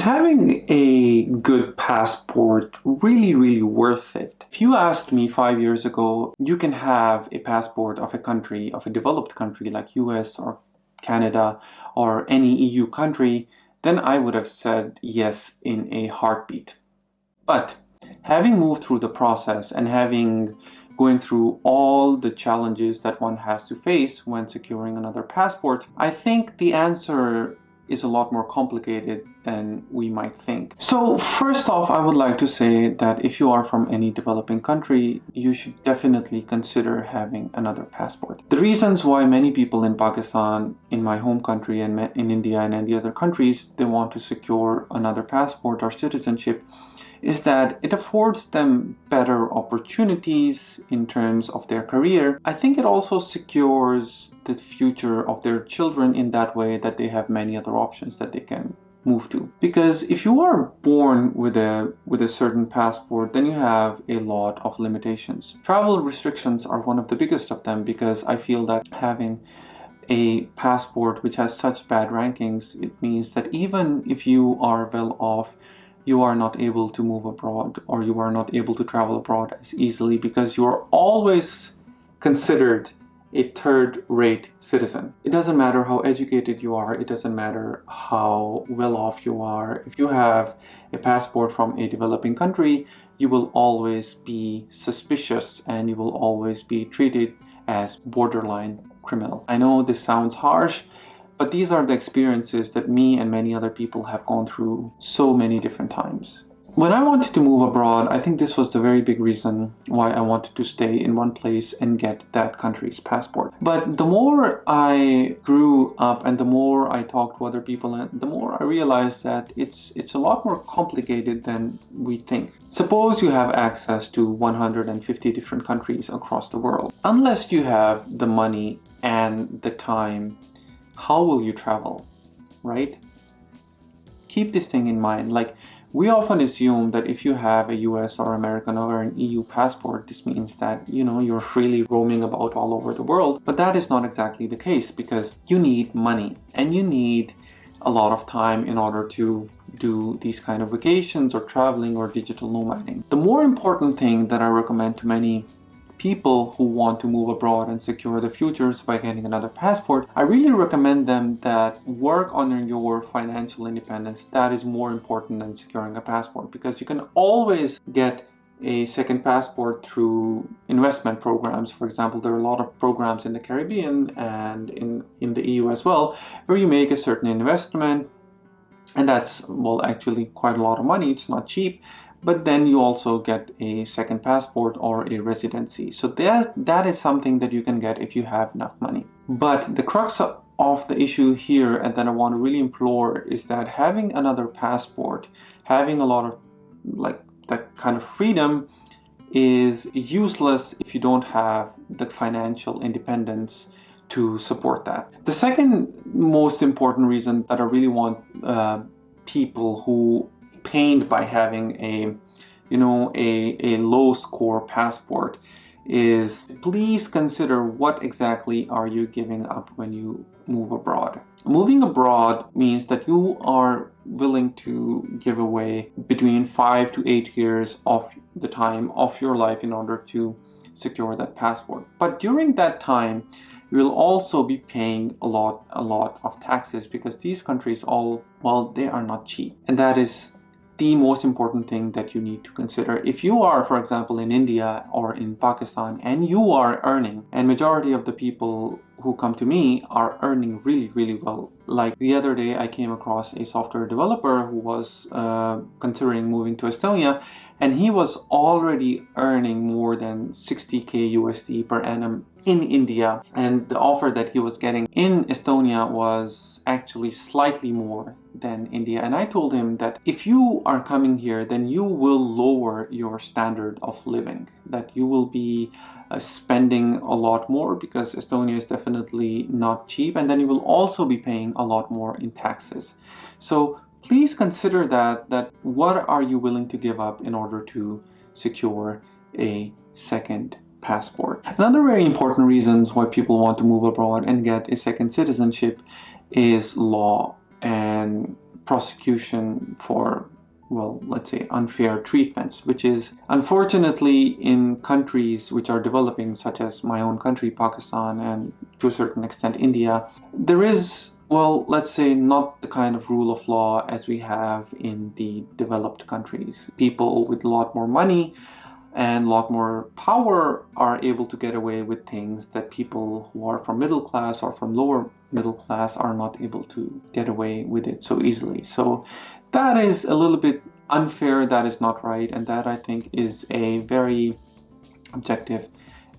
Is having a good passport really worth it? If you asked me 5 years ago, you can have a passport of a country, of a developed country like US or Canada or any EU country, then I would have said yes in a heartbeat. But having moved through the process and having going through all the challenges that one has to face when securing another passport, I think the answer is a lot more complicated than we might think. So first off, I would like to say that if you are from any developing country, you should definitely consider having another passport. The reasons why many people in Pakistan, in my home country, and in India and in the other countries, they want to secure another passport or citizenship is that it affords them better opportunities in terms of their career. I think it also secures the future of their children in that way that they have many other options that they can move to. Because if you are born with a certain passport, then you have a lot of limitations. Travel restrictions are one of the biggest of them, because I feel that having a passport which has such bad rankings, it means that even if you are well off, you are not able to move abroad, or you are not able to travel abroad as easily, because you are always considered a third-rate citizen. It doesn't matter how educated you are, it doesn't matter how well off you are. If you have a passport from a developing country, you will always be suspicious and you will always be treated as borderline criminal. I know this sounds harsh, but these are the experiences that me and many other people have gone through so many different times. When I wanted to move abroad, I think this was the very big reason why I wanted to stay in one place and get that country's passport. But the more I grew up and the more I talked to other people, and the more I realized that it's a lot more complicated than we think. Suppose you have access to 150 different countries across the world. Unless you have the money and the time, how will you travel, right? Keep this thing in mind. Like, we often assume that if you have a US or American or an EU passport, this means that, you're freely roaming about all over the world. But that is not exactly the case, because you need money and you need a lot of time in order to do these kind of vacations or traveling or digital nomading. The more important thing that I recommend to many people who want to move abroad and secure their futures by getting another passport, I really recommend them that work on your financial independence. That is more important than securing a passport, because you can always get a second passport through investment programs. For example, there are a lot of programs in the Caribbean and in the EU as well, where you make a certain investment, and that's, well, actually quite a lot of money. It's not cheap. But then you also get a second passport or a residency. So that is something that you can get if you have enough money. But the crux of the issue here, and that I want to really implore, is that having another passport, having a lot of that kind of freedom, is useless if you don't have the financial independence to support that. The second most important reason that I really want people who pained by having a low score passport is, please consider what exactly are you giving up when you move abroad. Moving abroad means that you are willing to give away between 5 to 8 years of the time of your life in order to secure that passport. But during that time, you will also be paying a lot of taxes, because these countries they are not cheap. And that is the most important thing that you need to consider. If you are, for example, in India or in Pakistan, and you are earning, and majority of the people who come to me are earning really well. Like the other day, I came across a software developer who was considering moving to Estonia, and he was already earning more than 60k USD per annum in India, and the offer that he was getting in Estonia was actually slightly more than India. And I told him that if you are coming here, then you will lower your standard of living, that you will be spending a lot more, because Estonia is definitely not cheap, and then you will also be paying a lot more in taxes. So please consider that what are you willing to give up in order to secure a second passport. Another very important reasons why people want to move abroad and get a second citizenship is law and prosecution for, well, let's say unfair treatments, which is unfortunately in countries which are developing, such as my own country, Pakistan, and to a certain extent India, there is, well, let's say not the kind of rule of law as we have in the developed countries. People with a lot more money and a lot more power are able to get away with things that people who are from middle class or from lower middle class are not able to get away with it so easily. So that is a little bit unfair, that is not right, and that I think is a very objective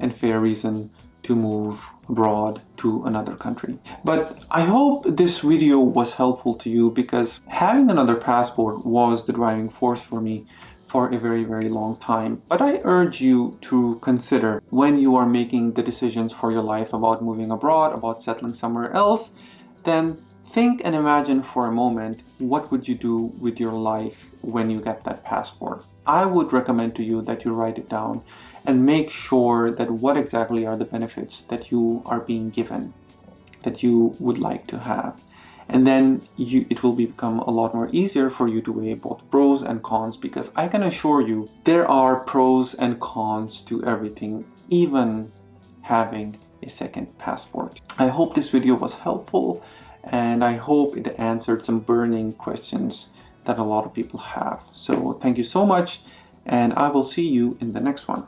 and fair reason to move abroad to another country. But I hope this video was helpful to you, because having another passport was the driving force for me for a very, very long time. But I urge you to consider, when you are making the decisions for your life about moving abroad, about settling somewhere else, then think and imagine for a moment, what would you do with your life when you get that passport? I would recommend to you that you write it down and make sure that what exactly are the benefits that you are being given, that you would like to have. And then it will become a lot more easier for you to weigh both pros and cons, because I can assure you there are pros and cons to everything, even having a second passport. I hope this video was helpful, and I hope it answered some burning questions that a lot of people have. So thank you so much, and I will see you in the next one.